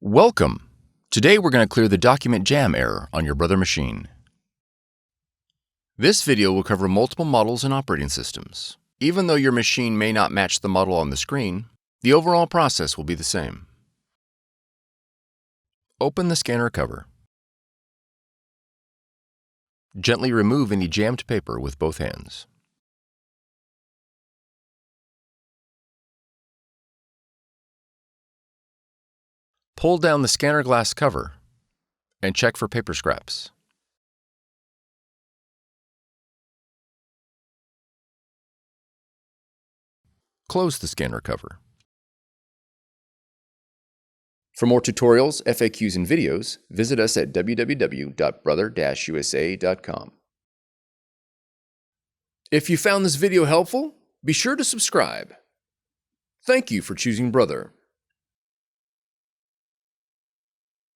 Welcome! Today we're going to clear the document jam error on your Brother machine. This video will cover multiple models and operating systems. Even though your machine may not match the model on the screen, the overall process will be the same. Open the scanner cover. Gently remove any jammed paper with both hands. Pull down the scanner glass cover and check for paper scraps. Close the scanner cover. For more tutorials, FAQs, and videos, visit us at www.brother-usa.com. If you found this video helpful, be sure to subscribe. Thank you for choosing Brother.